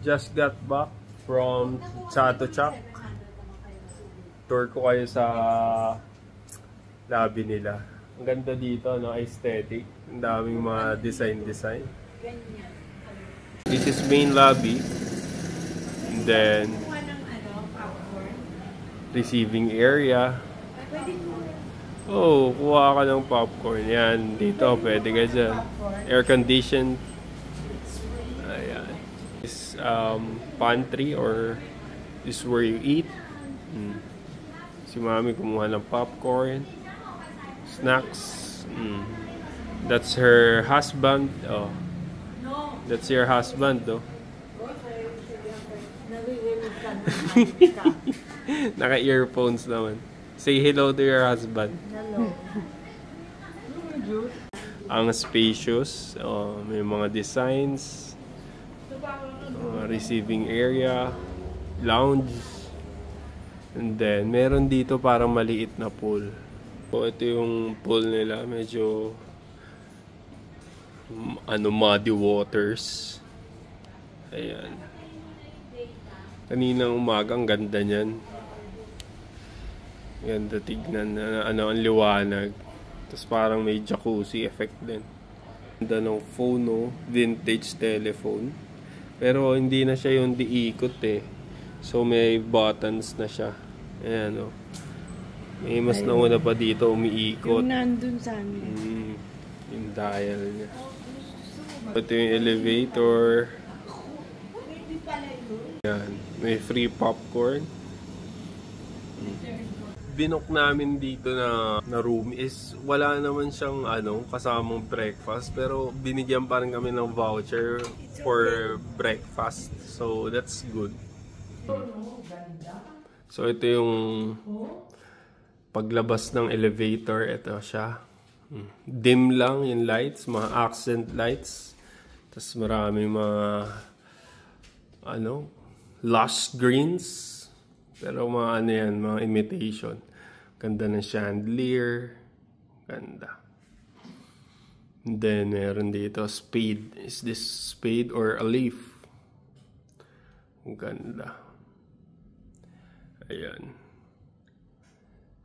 Just got back from Chatuchak. Tour ko kayo sa lobby nila. Ang ganda dito, no? Aesthetic. Ang daming mga design. This is main lobby. And then receiving area. Oh, kuha ka ng popcorn. Yan, dito pwede ka dyan. Air conditioned. Ayan. This pantry or this is where you eat. Si mami kumuha ng popcorn, snacks. That's her husband. Oh, that's your husband, though. Naka-earphones naman. Say hello to your husband. Hello. Ang spacious. Oh, may mga designs. Receiving area. Lounge. And then, meron dito parang maliit na pool. So, ito yung pool nila. Medyo muddy waters. Ayan. Kaninang umaga, ang ganda niyan. Ganda tignan. Ang liwanag. Tapos parang may jacuzzi effect din. Ganda ng phone, no? Vintage telephone. Pero hindi na siya yung diikot eh. So may buttons na siya. Ayan, oh. May mas nauna pa dito umiikot. Yung nandun sa amin. Yung dial niya. Ito yung elevator. Ayan. May free popcorn. Binook namin dito na room is wala naman siyang kasamang breakfast, pero binigyan pa rin kami ng voucher for breakfast. So that's good. So ito yung paglabas ng elevator. Ito siya. Dim lang yung lights, mga accent lights. Tapos marami mga lush greens. Pero mga yan, mga imitation. Ganda ng chandelier. Ganda. And then meron dito spade. Is this spade or a leaf? Ganda. Ayan.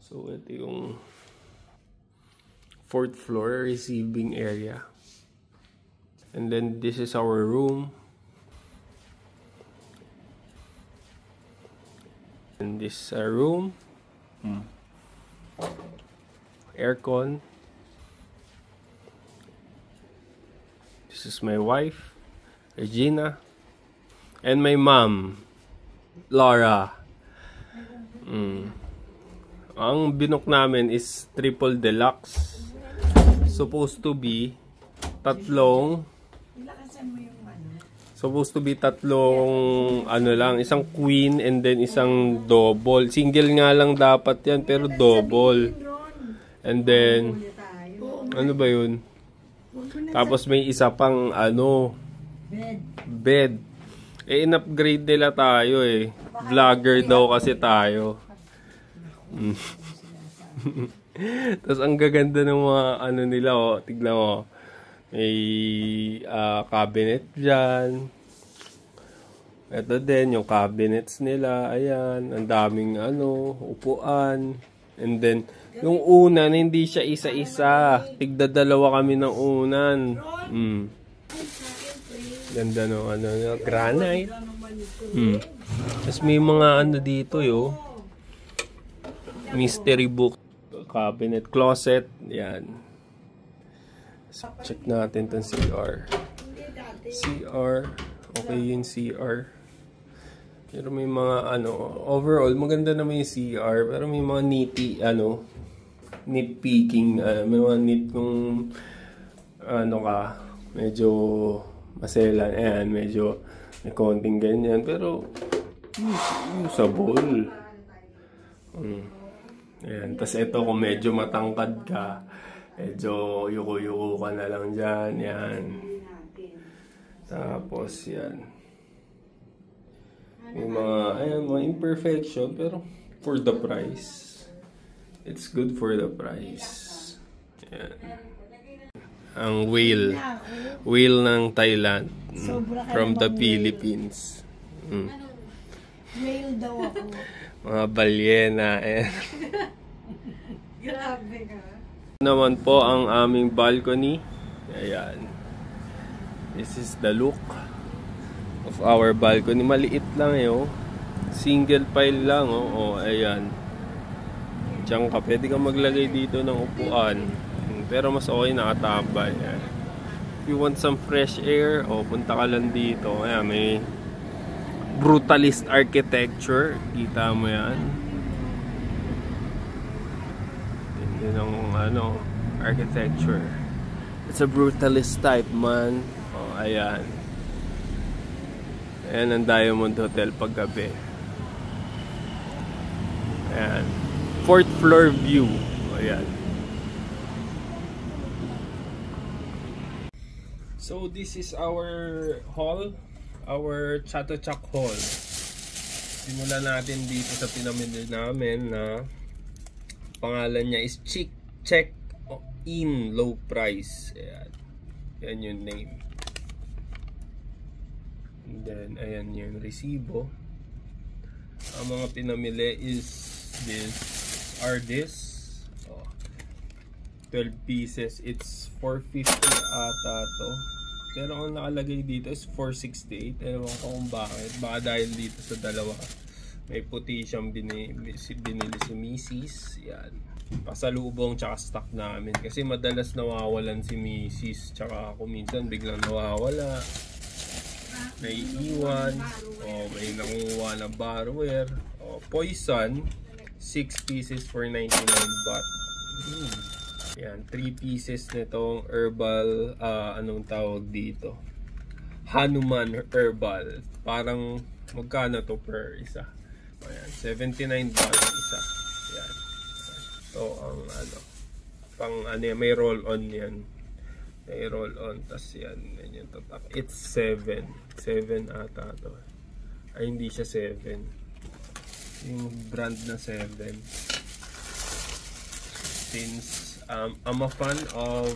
So ito yung 4th floor receiving area. And then this is our room. And this is our room. Aircon. This is my wife, Regina. And my mom, Laura. Ang binook namin is triple deluxe. Supposed to be tatlong lang, isang queen and then isang double. Single nga lang dapat yan, pero double. And then ano ba yun? Tapos may isa pang bed. In-upgrade nila tayo eh. Vlogger daw kasi tayo. Tapos ang gaganda ng mga nila, oh. Tignan mo. May cabinet dyan. Ito din, yung cabinets nila. Ayan. Ang daming upuan. And then, yung unan, hindi siya isa-isa. Tigdadalawa kami ng unan. Ganda no, granite. Tapos may mga dito mystery book, cabinet, closet. Yan. Check natin itong CR. Okay yung CR. Pero may mga overall maganda naman yung CR, pero may mga nitpicking, may mga kung medyo maselan. Ayan, medyo may konting ganyan, pero usable. Ayan, tas ito kung medyo matangkad ka, medyo yuko-yuko ka na lang dyan. Yan. Tapos yan. May mga imperfection, pero for the price, it's good for the price. Yan. Ang whale ng Thailand, from the Philippines. Mm. Whale daw ako. Mga balyena. Grabe ka. Naman po ang aming balcony. Ayan. This is the look of our balcony. Maliit lang oh. Single pile lang oh. Ayan. Diyan ka. Pwede kang maglagay dito ng upuan. Pero mas okay nakatambay. Ayan. If you want some fresh air, punta ka lang dito. Ayan, may brutalist architecture. Kita mo yan. Yun ang architecture. It's a brutalist type, man. Ayan. Ayan ang Diamond Hotel paggabi. Ayan. 4th floor view. Ayan. So this is our hall. Our Chatuchak Hall. Simulan natin dito sa pinamili namin na pangalan niya is Check In Low Price. Ayan. Yan yung name. And then, ayan yung resibo. Ang mga pinamili is this. 12 pieces. It's 450 ata to. Pero ang nakalagay dito is 468. Ewan ko kung bakit. Baka dahil dito sa dalawa. May puti siyang binili si Mrs. Yan. Pasalubong tsaka stock namin. Kasi madalas nawawalan si Mrs. Tsaka ako minsan biglang nawawala. May iwan. May nakuha na barware. Poison. 6 pieces for 99 baht. Yan, 3 pieces nitong herbal, anong tawag dito? Hanuman herbal. Parang magkano to per isa? Ayan, 79 baht isa. Yan. So, ang may roll on yan. May roll on, tas yan yung tatak. It's 7 ata to. Ay, hindi siya 7. Yung brand na 7. Since I'm a fan of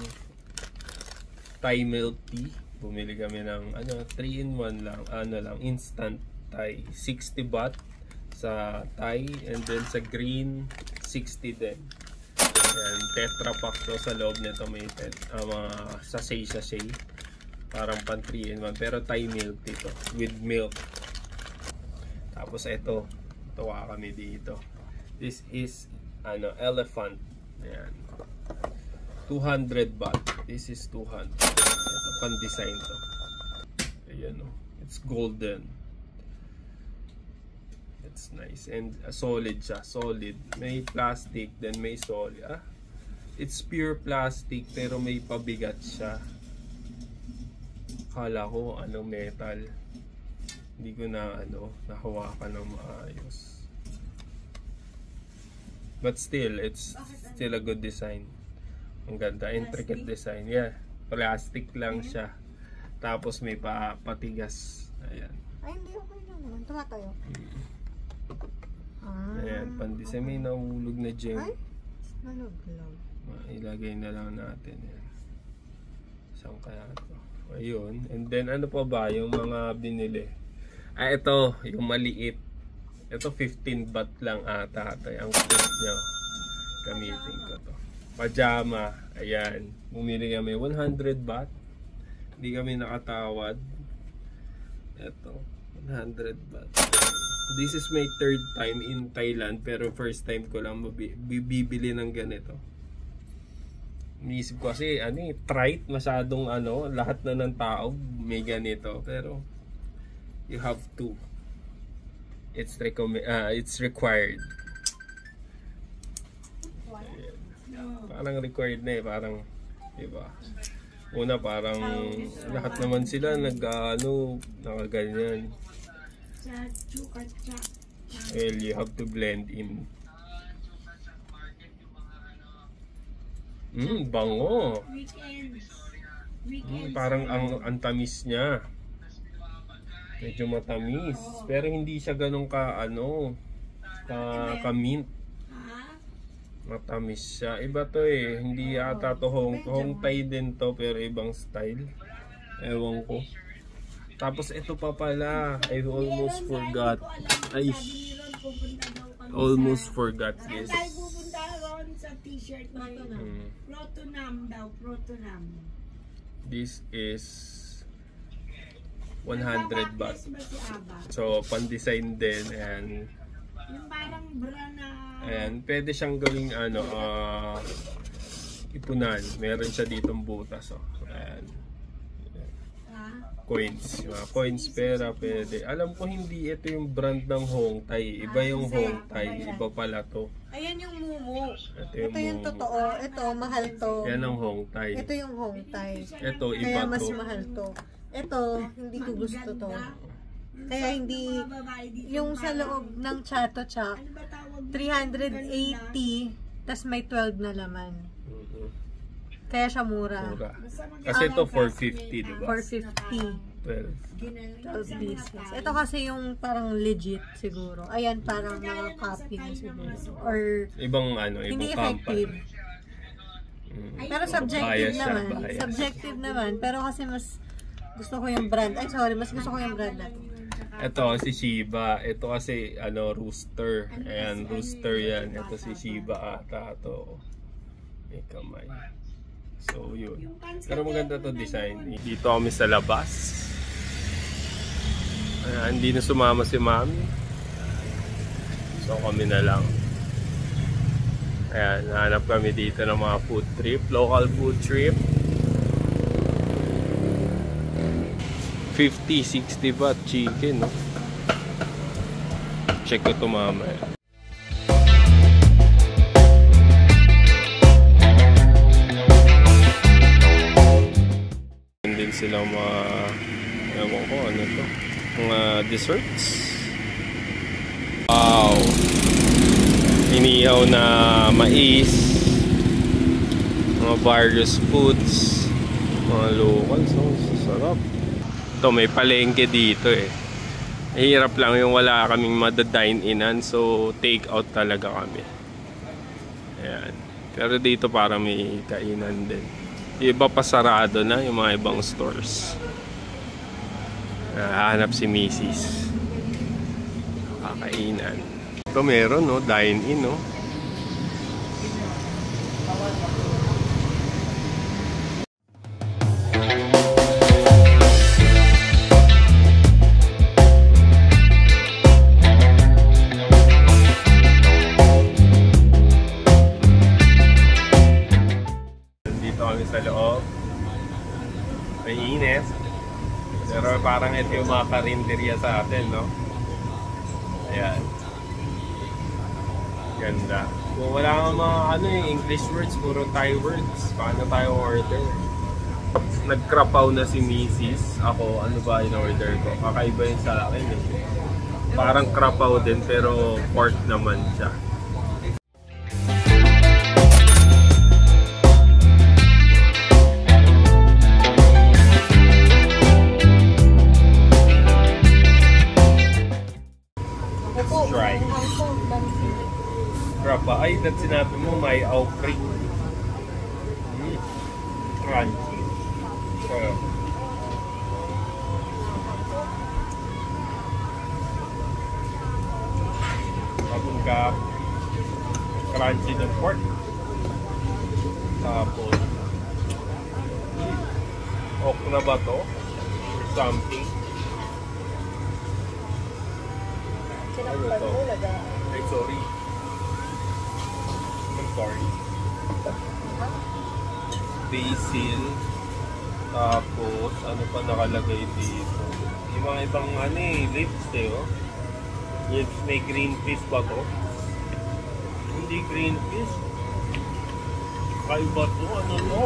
Thai milk tea, bumili kami ng 3-in-1 lang, instant Thai. 60 baht sa Thai, and then sa green 60 din. Ayan, tetra pack to. Sa loob nito may mga sachet. Parang pan 3-in-1. Pero Thai milk dito. With milk. Tapos ito. Tuwa kami dito. This is elephant. Ayan. 200 baht. This is 200. Ito pan design to. Ayan o. It's golden. It's nice and solid siya, solid. May plastic, then may solid. It's pure plastic pero may pabigat siya. Akala ko metal. Hindi ko na nahawakan ng maayos. But still, it's still a good design. Ang ganda, intricate design. Yeah, plastic lang siya. Tapos may patigas. Ayan. Ay, hindi okay lang naman. Tumatayo. Ayan, pandesal. May nahulog na gem. Ay, nalaglag. Ilagay na lang natin yan. Saan kaya ito? Ayun. And then ano pa ba yung mga binili? Ito, yung maliit. Ito 15 baht lang ata. Ang cute nyo. Gamitin ko to. Pajama. Ayan. Bumili kami 100 baht. Hindi kami nakatawad. Ito. 100 baht. This is my 3rd time in Thailand, pero first time ko lang bibili ng ganito. Inisip ko kasi trite, masyadong lahat na ng tao may ganito, pero you have to. It's required. Parang required na parang, diba? Una parang lahat naman sila nakaganyan. Well, you have to blend in. Bango. Parang ang tamis niya. Medyo matamis. Pero hindi siya ganun ka-mint. Matamis siya. Iba to Hindi ata to Hong Thai din to, pero ibang style. Ewan ko. Tapos ito pa pala. I almost forgot. Ay, almost forgot this. Tayo pupunta ron sa t-shirt na yun. Protonam daw, Protonam. This is 100 baht. So, pan-design din. And Yung parang bra na... ayan, pwede siyang gawing ano, ipunan. Meron siya ditong butas. Oh. Ayan. Coins. Yung mga coins, pera, pwede. Alam ko hindi ito yung brand ng Hong Tai. Iba yung Hong Tai. Iba pala to. Ayan yung Mumu. Ito Ito yung Momo. totoo. Ito, mahal to. Yan ang Hong Tai. Ito yung Hong Tai. Ito, iba Kaya mas to. mahal to. Ito, hindi ko gusto to. Kaya hindi, yung sa loob ng Chato Chak, Ano ba tawag? 380, tas may 12 na laman. Kaya siya mura. Mura. Kasi ito 450, di ba? 450. 12. 12 pieces. Ito kasi yung parang legit siguro. Ayan, parang mga copy na siguro. Or Ibang ano, ibang hindi company. effective. Pero subjective Bias siya, naman. bias. Subjective naman. Pero kasi mas gusto ko yung brand. Ay, sorry. Mas gusto ko yung brand na to. Ito si Shiba. Ito kasi ano, rooster. Ayan, rooster yan. Ito si Shiba ata. Ito. May kamay. So, yun. Pero maganda to design. Dito kami sa labas. Ayan, hindi na sumama si Mami. So, kami na lang. Ayan, hanap kami dito ng mga food trip. Local food trip. 50, 60 baht chicken, no? Check ko ito mamaya. Din silang mga, ewan ko, ano to? Mga desserts. Wow! Inihaw na mais. Mga various foods. Mga local, so sarap. Ito, may palengke dito eh. Hirap lang yung wala kaming madadine-inan, so take out talaga kami. Ayan. Pero dito parang may kainan din. Yung iba pa sarado na, yung mga ibang stores. Hanap si Mrs. Kakainan. Ito meron, no? Dine-in, no? Sa loob may init, pero parang ito yung mga karinderya sa atin, no? Ayan, ganda. Kung wala nga mga ano, English words, puro Thai words, paano tayo order? Nagkrapaw na si Mrs. Ako, ano ba yung order ko? Kakaiba yun sa akin eh. Parang krapaw din pero pork naman siya. Try. Krapa. Ay, that sinabi mo, may outbreak. Crunchy. So, kapag ka crunchy ng pork. Tapos, okra ba to? Or something? Ano to? Ay, sorry. I'm sorry. Basil. Tapos, ano pa nakalagay dito? Yung mga ibang ano eh, lips eh, oh. Lips, may green fish ba to? Hindi green fish. Kaiba to, ano to?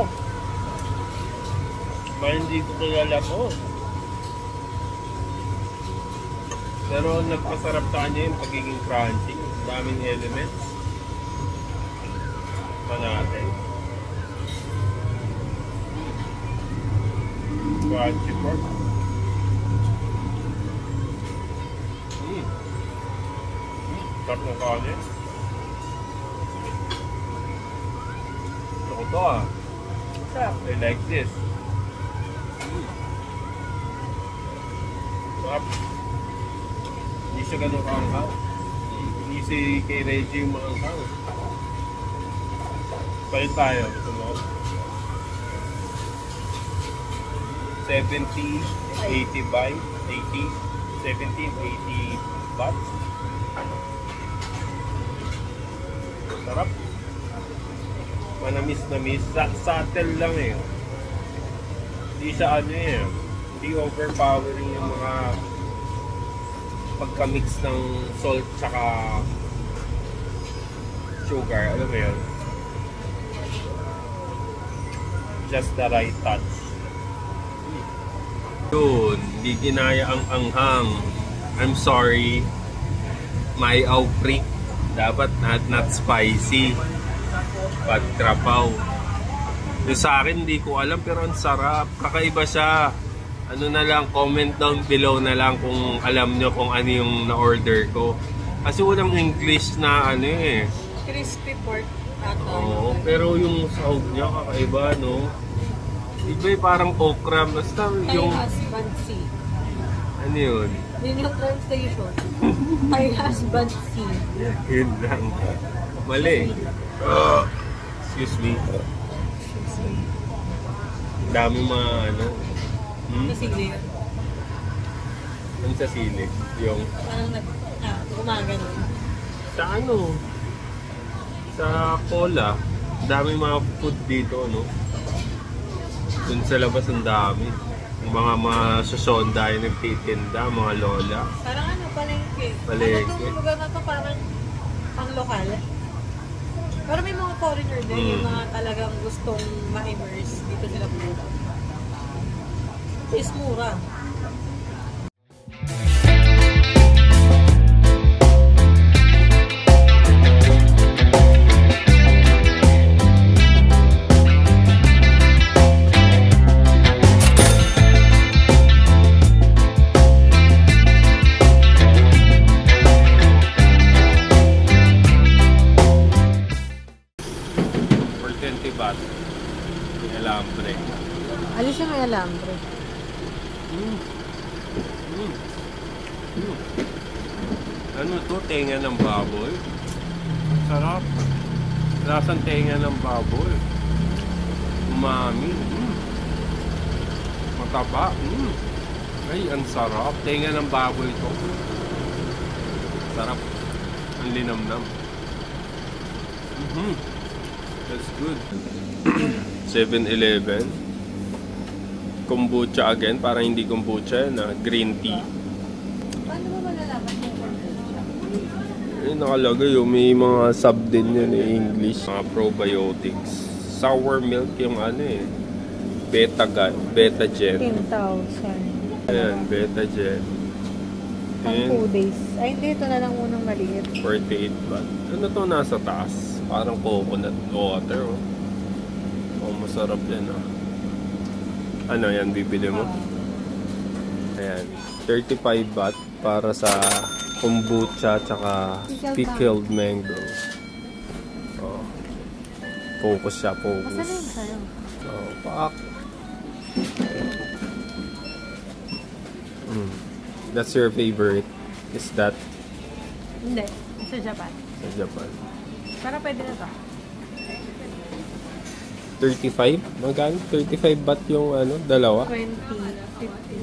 Ba hindi ko kilala to. Pero nagpasarap sa kanya yung pagiging crunchy. Daming elements. Pa natin. Crunchy pork. Sarap ng kanin. Gusto ko to ah. I like this. Sarap. Hindi siya ganun kaangkaw. Hindi si kay Reggie yung maangkaw. Palit tayo. Ito mo. 70, 80 by 80, 70, 80 baht. Sarap. Manamis-namis. Subtle lang eh. Hindi siya ano eh. Hindi overpowering yung mga pagka-mix ng salt tsaka sugar. Alam mo yun? Just the right touch. Yun. Hindi ginaya ang anghang. I'm sorry. May outbreak. Dapat not spicy. Pagtrapaw. Yung sa akin, hindi ko alam pero ang sarap. Kakaiba siya. Ano na lang, comment down below na lang kung alam nyo kung ano yung na-order ko. Kasi walang English na ano eh. Crispy pork. Oo, pero yung sahog niya kakaiba, no? Iba yung parang okra. Basta yung... Thai husband sea. Ano yun? Yun yung translation. Thai husband sea. Yun lang. Mali. Excuse me. Dami mga ano. Sa sili yun. Ano sa sili? Yung... Parang gumagano. Sa ano? Sa cola. Dami mga food dito, no? Dun sa labas ang dami. Yung mga susonda yung nagtitinda, mga lola. Parang ano, palengke. Palengke. Ano itong lugar na to parang pang lokal. Pero may mga foreigner din, yung mga talagang gustong ma-immerse dito sila pumunta. Is mura. For 20 baht. Yung alambre. Alis yung may alambre. Ano to? Tenga ng baboy. Sarap. Lasang tenga ng baboy. Umami. Mataba. Ay, ang sarap. Tenga ng baboy to. Sarap. Ang linamnam. That's good. 7-Eleven. Kombucha again. Parang hindi kombucha na green tea. Paano mo malalaman yung kombucha? Nakalagay yung may mga sub din yun in English. Mga probiotics. Sour milk yung ano eh. Beta-Gen. 10,000. Ayan, Beta-Gen. Pang 2 days. Ay, hindi. Ito na lang unang maliit. 48 baht. Ano to nasa taas? Parang coconut water. Oh, masarap yan oh. Ano yan, bibili mo? Ayan, 35 baht para sa kombucha tsaka pickled mango. Oh. Focus siya, focus. Masarap yung sa'yo. Oh, pak. That's your favorite? Is that Hindi. Sa Japan. sa Japan? Para pwede na to. 35? Magkano? 35 baht yung ano, dalawa? 20, 50.